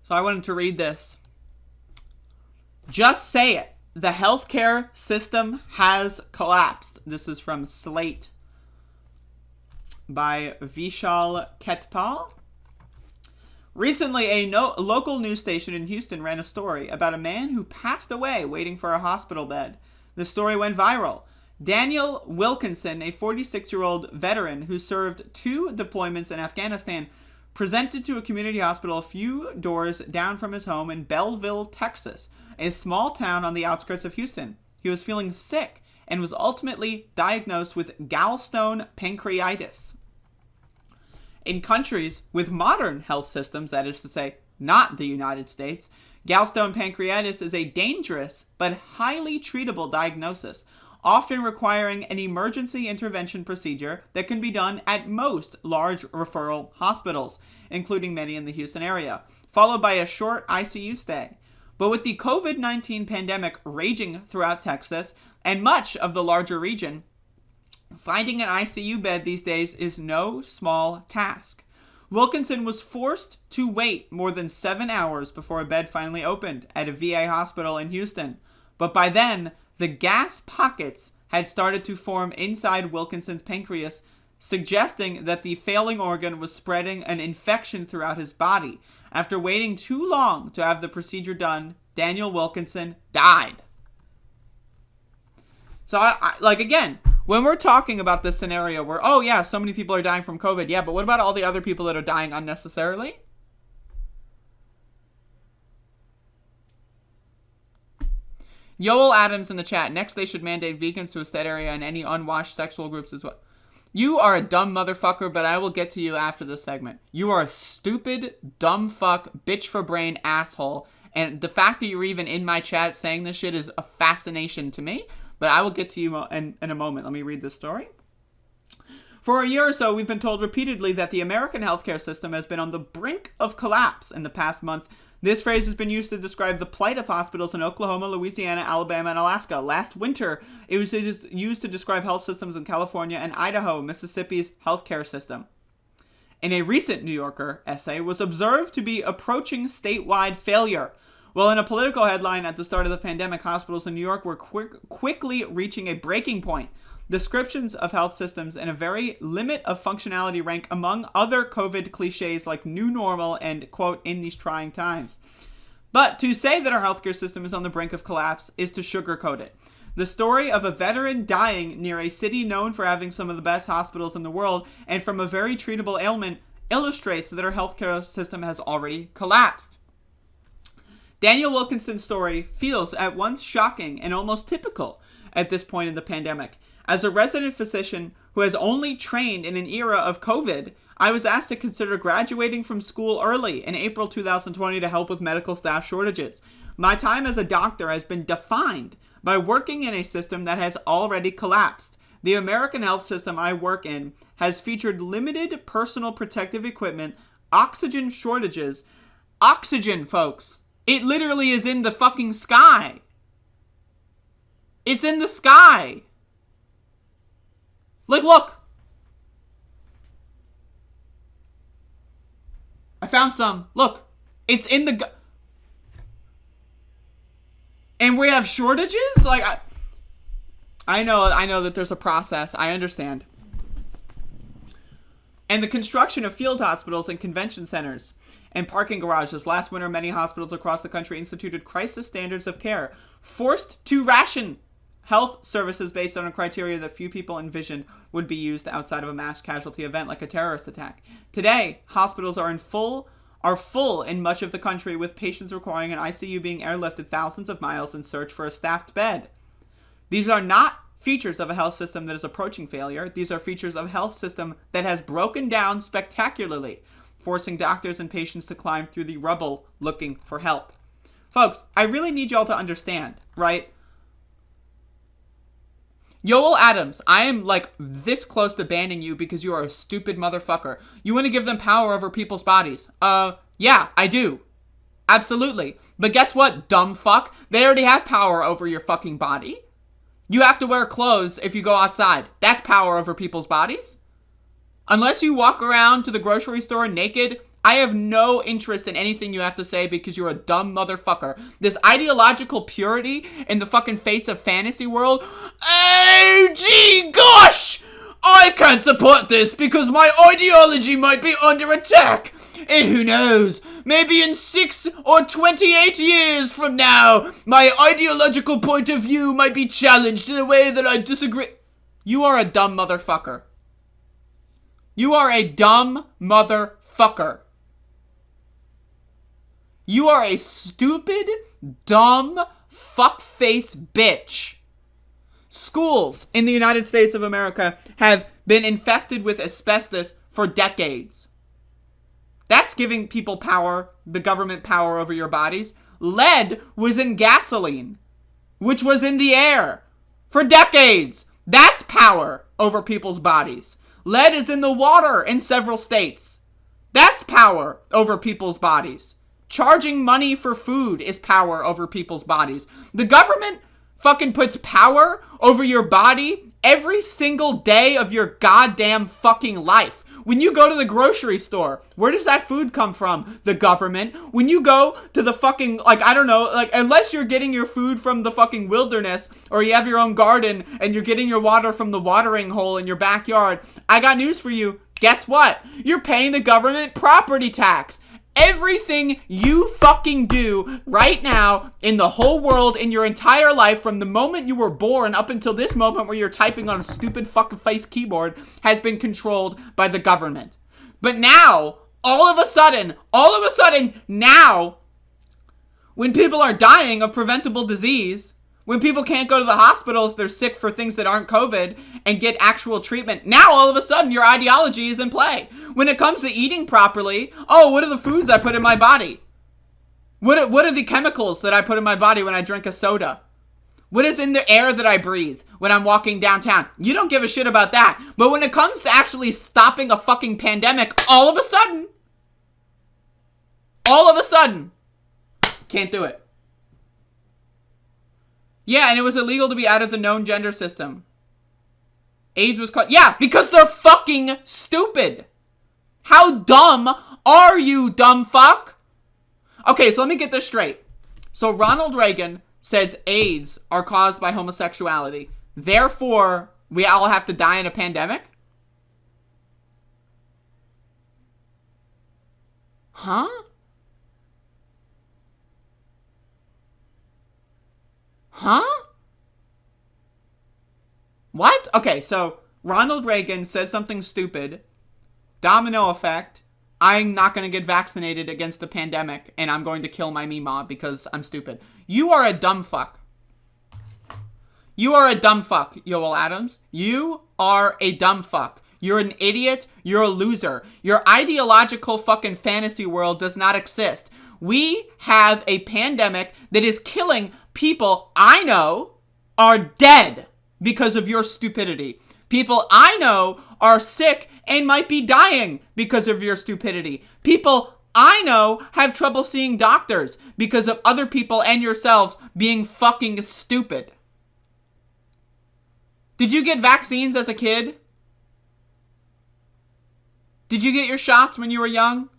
So I wanted to read this. Just say it. The healthcare system has collapsed. This is from Slate by Vishal Ketpal. Recently, a local news station in Houston ran a story about a man who passed away waiting for a hospital bed. The story went viral. Daniel Wilkinson, a 46-year-old veteran who served 2 deployments in Afghanistan, presented to a community hospital a few doors down from his home in Belleville, Texas, a small town on the outskirts of Houston. He was feeling sick and was ultimately diagnosed with gallstone pancreatitis. In countries with modern health systems, that is to say, not the United States, gallstone pancreatitis is a dangerous but highly treatable diagnosis, often requiring an emergency intervention procedure that can be done at most large referral hospitals, including many in the Houston area, followed by a short ICU stay. But with the COVID-19 pandemic raging throughout Texas and much of the larger region, finding an ICU bed these days is no small task. Wilkinson was forced to wait more than 7 hours before a bed finally opened at a VA hospital in Houston. But by then, the gas pockets had started to form inside Wilkinson's pancreas, suggesting that the failing organ was spreading an infection throughout his body. After waiting too long to have the procedure done, Daniel Wilkinson died. So, again, when we're talking about this scenario where, oh yeah, so many people are dying from COVID, yeah, but what about all the other people that are dying unnecessarily? Yoel Adams in the chat. Next, they should mandate vegans to a set area and any unwashed sexual groups as well. You are a dumb motherfucker, but I will get to you after this segment. You are a stupid, dumb fuck, bitch for brain asshole. And the fact that you're even in my chat saying this shit is a fascination to me. But I will get to you in a moment. Let me read this story. For a year or so, we've been told repeatedly that the American healthcare system has been on the brink of collapse in the past month. This phrase has been used to describe the plight of hospitals in Oklahoma, Louisiana, Alabama, and Alaska. Last winter, it was used to describe health systems in California and Idaho, Mississippi's healthcare system. In a recent New Yorker essay, was observed to be approaching statewide failure. Well, in a political headline at the start of the pandemic, hospitals in New York were quickly reaching a breaking point. Descriptions of health systems in a very limit of functionality rank among other COVID cliches like new normal and, quote, in these trying times. But to say that our healthcare system is on the brink of collapse is to sugarcoat it. The story of a veteran dying near a city known for having some of the best hospitals in the world and from a very treatable ailment illustrates that our healthcare system has already collapsed. Daniel Wilkinson's story feels at once shocking and almost typical at this point in the pandemic. As a resident physician who has only trained in an era of COVID, I was asked to consider graduating from school early in April 2020 to help with medical staff shortages. My time as a doctor has been defined by working in a system that has already collapsed. The American health system I work in has featured limited personal protective equipment, oxygen shortages. Oxygen, folks. It literally is in the fucking sky. It's in the sky. Like, look. I found some. Look. It's in the... And we have shortages? Like, I know that there's a process. I understand. And the construction of field hospitals and convention centers and parking garages. Last winter, many hospitals across the country instituted crisis standards of care, forced to ration health services based on a criteria that few people envisioned would be used outside of a mass casualty event like a terrorist attack. Today, hospitals are full in much of the country, with patients requiring an ICU being airlifted thousands of miles in search for a staffed bed. These are not features of a health system that is approaching failure. These are features of a health system that has broken down spectacularly, forcing doctors and patients to climb through the rubble looking for help. Folks, I really need y'all to understand, right? Yoel Adams, I am like this close to banning you because you are a stupid motherfucker. You want to give them power over people's bodies. Yeah, I do. Absolutely. But guess what, dumb fuck? They already have power over your fucking body. You have to wear clothes if you go outside. That's power over people's bodies. Unless you walk around to the grocery store naked, I have no interest in anything you have to say because you're a dumb motherfucker. This ideological purity in the fucking face of fantasy world. Oh, gee, gosh! I can't support this because my ideology might be under attack. And who knows, maybe in 6 or 28 years from now, my ideological point of view might be challenged in a way that I disagree. You are a dumb motherfucker. You are a dumb motherfucker. You are a stupid, dumb, fuckface bitch. Schools in the United States of America have been infested with asbestos for decades. That's giving people power, the government power over your bodies. Lead was in gasoline, which was in the air for decades. That's power over people's bodies. Lead is in the water in several states. That's power over people's bodies. Charging money for food is power over people's bodies. The government fucking puts power over your body every single day of your goddamn fucking life. When you go to the grocery store, where does that food come from? The government. When you go to the fucking, I don't know, unless you're getting your food from the fucking wilderness, or you have your own garden, and you're getting your water from the watering hole in your backyard, I got news for you. Guess what? You're paying the government property tax. Everything you fucking do right now in the whole world, in your entire life, from the moment you were born up until this moment where you're typing on a stupid fucking face keyboard, has been controlled by the government. But now, all of a sudden, now, when people are dying of preventable disease, when people can't go to the hospital if they're sick for things that aren't COVID and get actual treatment, now all of a sudden your ideology is in play. When it comes to eating properly, oh, what are the foods I put in my body? What are the chemicals that I put in my body when I drink a soda? What is in the air that I breathe when I'm walking downtown? You don't give a shit about that. But when it comes to actually stopping a fucking pandemic, all of a sudden, can't do it. Yeah, and it was illegal to be out of the known gender system. AIDS was caught. Yeah, because they're fucking stupid. How dumb are you, dumb fuck? Okay, so let me get this straight. So Ronald Reagan says AIDS are caused by homosexuality. Therefore, we all have to die in a pandemic? Huh? Huh? What? Okay, so Ronald Reagan says something stupid. Domino effect. I'm not going to get vaccinated against the pandemic, and I'm going to kill my Meemaw because I'm stupid. You are a dumb fuck. You are a dumb fuck, Yoel Adams. You are a dumb fuck. You're an idiot. You're a loser. Your ideological fucking fantasy world does not exist. We have a pandemic that is killing people I know are dead because of your stupidity. People I know are sick and might be dying because of your stupidity. People I know have trouble seeing doctors because of other people and yourselves being fucking stupid. Did you get vaccines as a kid? Did you get your shots when you were young?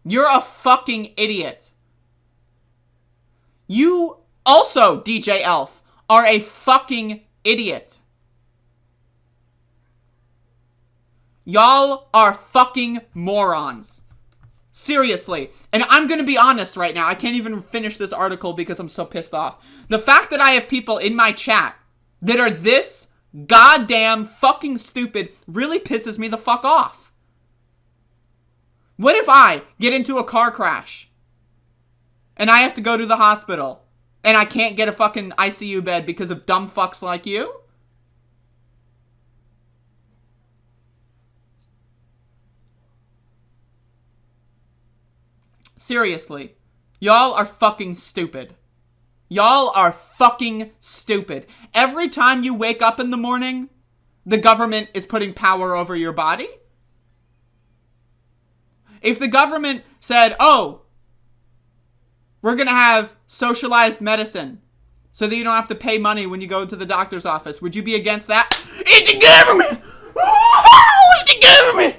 You're a fucking idiot. You also, DJ Elf, are a fucking idiot. Y'all are fucking morons. Seriously. And I'm gonna be honest right now. I can't even finish this article because I'm so pissed off. The fact that I have people in my chat that are this goddamn fucking stupid really pisses me the fuck off. What if I get into a car crash and I have to go to the hospital and I can't get a fucking ICU bed because of dumb fucks like you? Seriously. Y'all are fucking stupid. Y'all are fucking stupid. Every time you wake up in the morning, the government is putting power over your body. If the government said, oh, we're going to have socialized medicine so that you don't have to pay money when you go to the doctor's office, would you be against that? It's the government! Oh, the government!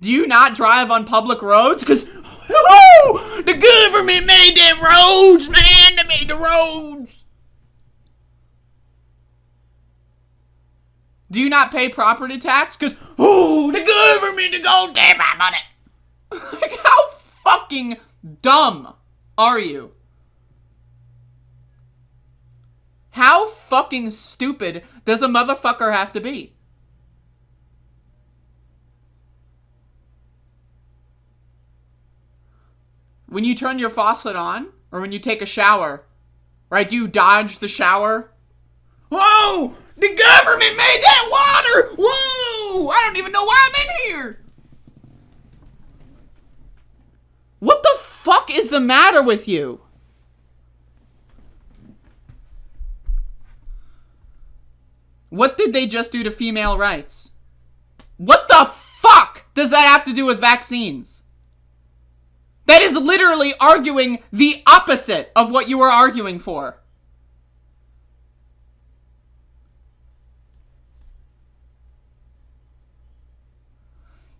Do you not drive on public roads? Because, oh, the government made them roads, man. They made the roads. Do you not pay property tax? Because, oh, the government, the goddamn money. Like, how fucking dumb are you? How fucking stupid does a motherfucker have to be? When you turn your faucet on, or when you take a shower, right, do you dodge the shower? Whoa! The government made that water! Whoa! I don't even know why I'm in here! What the fuck is the matter with you? What did they just do to female rights? What the fuck does that have to do with vaccines? That is literally arguing the opposite of what you were arguing for.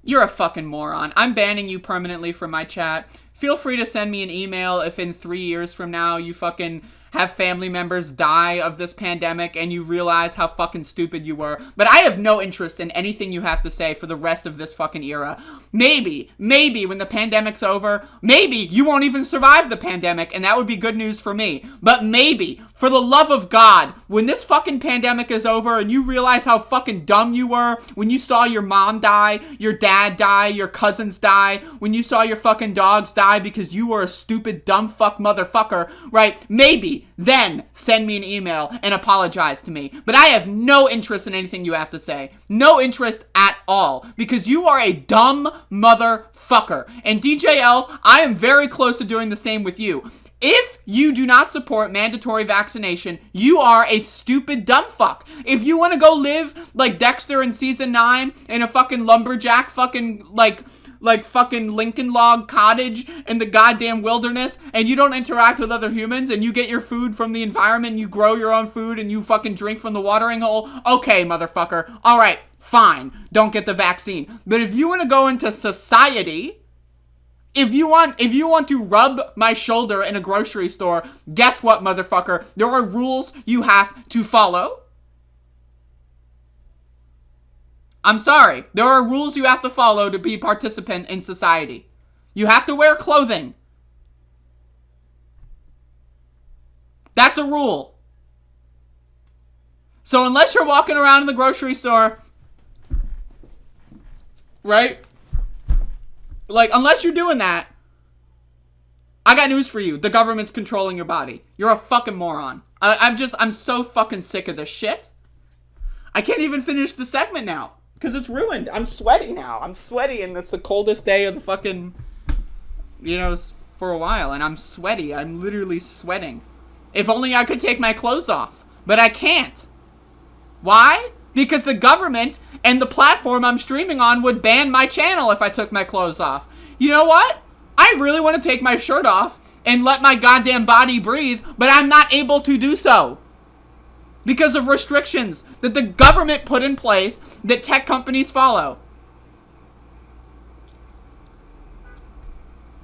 You're a fucking moron. I'm banning you permanently from my chat. Feel free to send me an email if in 3 years from now you fucking have family members die of this pandemic and you realize how fucking stupid you were. But I have no interest in anything you have to say for the rest of this fucking era. Maybe when the pandemic's over, maybe you won't even survive the pandemic, and that would be good news for me. But maybe, for the love of God, when this fucking pandemic is over and you realize how fucking dumb you were, when you saw your mom die, your dad die, your cousins die, when you saw your fucking dogs die because you were a stupid dumb fuck motherfucker, right? Maybe then send me an email and apologize to me. But I have no interest in anything you have to say. No interest at all. Because you are a dumb motherfucker. And DJ Elf, I am very close to doing the same with you. If you do not support mandatory vaccination, you are a stupid dumb fuck. If you want to go live like Dexter in season 9 in a fucking lumberjack fucking like fucking Lincoln log cottage in the goddamn wilderness, and you don't interact with other humans, and you get your food from the environment, you grow your own food, and you fucking drink from the watering hole, okay, motherfucker, alright, fine, don't get the vaccine. But if you want to go into society, if you want to rub my shoulder in a grocery store, guess what, motherfucker? There are rules you have to follow. I'm sorry. There are rules you have to follow to be a participant in society. You have to wear clothing. That's a rule. So unless you're walking around in the grocery store, right? Like, unless you're doing that, I got news for you. The government's controlling your body. You're a fucking moron. I'm so fucking sick of this shit. I can't even finish the segment now. Because it's ruined. I'm sweaty now. I'm sweaty, and it's the coldest day of the fucking, for a while. And I'm sweaty. I'm literally sweating. If only I could take my clothes off. But I can't. Why? Because the government and the platform I'm streaming on would ban my channel if I took my clothes off. You know what? I really want to take my shirt off and let my goddamn body breathe, but I'm not able to do so. Because of restrictions that the government put in place that tech companies follow.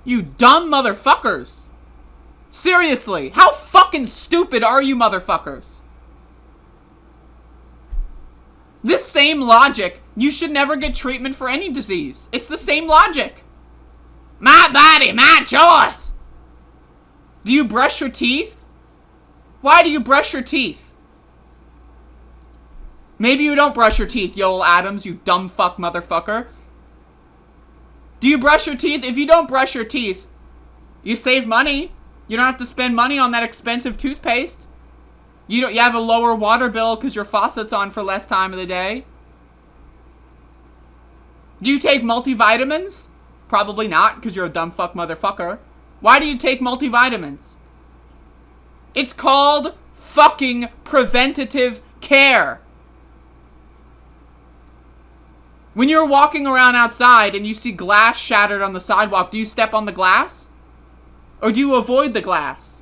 You dumb motherfuckers. Seriously, how fucking stupid are you motherfuckers? This same logic, you should never get treatment for any disease. It's the same logic. My body, my choice. Do you brush your teeth? Why do you brush your teeth? Maybe you don't brush your teeth, Yoel Adams, you dumb fuck motherfucker. Do you brush your teeth? If you don't brush your teeth, you save money. You don't have to spend money on that expensive toothpaste. You have a lower water bill because your faucet's on for less time of the day. Do you take multivitamins? Probably not, because you're a dumb fuck motherfucker. Why do you take multivitamins? It's called fucking preventative care. When you're walking around outside and you see glass shattered on the sidewalk, do you step on the glass? Or do you avoid the glass?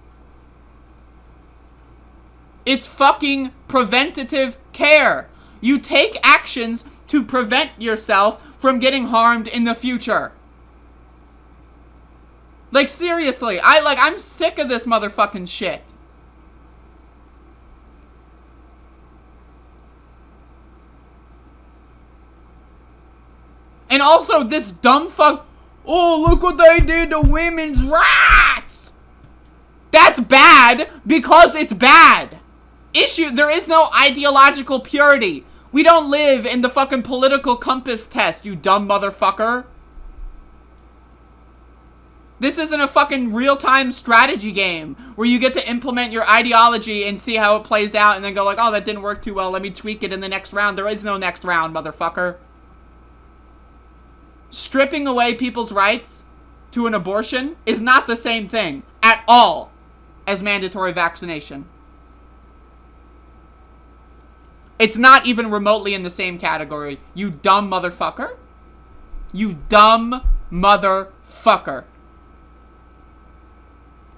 It's fucking preventative care. You take actions to prevent yourself from getting harmed in the future. Like, seriously, I'm sick of this motherfucking shit. And also, this dumb fuck, oh, look what they did to women's rights. That's bad because it's bad. There is no ideological purity. We don't live in the fucking political compass test, you dumb motherfucker. This isn't a fucking real-time strategy game where you get to implement your ideology and see how it plays out and then go like, oh, that didn't work too well, let me tweak it in the next round. There is no next round, motherfucker. Stripping away people's rights to an abortion is not the same thing at all as mandatory vaccination. It's not even remotely in the same category, you dumb motherfucker. You dumb motherfucker.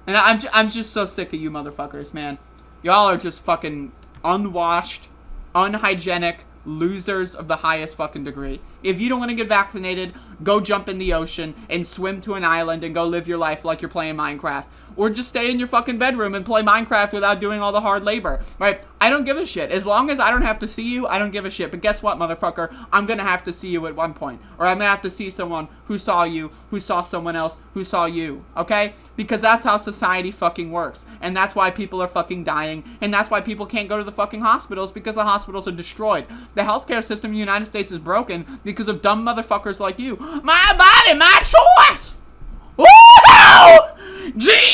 And I'm just so sick of you motherfuckers, man. Y'all are just fucking unwashed, unhygienic losers of the highest fucking degree. If you don't want to get vaccinated, go jump in the ocean and swim to an island and go live your life like you're playing Minecraft. Or just stay in your fucking bedroom and play Minecraft without doing all the hard labor. Right? I don't give a shit. As long as I don't have to see you, I don't give a shit. But guess what, motherfucker? I'm gonna have to see you at one point. Or I'm gonna have to see someone who saw you, who saw someone else, who saw you. Okay? Because that's how society fucking works. And that's why people are fucking dying. And that's why people can't go to the fucking hospitals, because the hospitals are destroyed. The healthcare system in the United States is broken because of dumb motherfuckers like you. My body, my choice! Woo-hoo! G-Yo!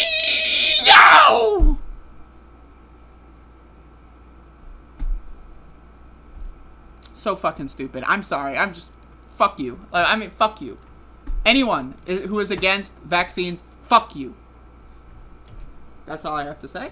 So fucking stupid. I'm sorry. I'm just... Fuck you. Fuck you. Anyone who is against vaccines, fuck you. That's all I have to say.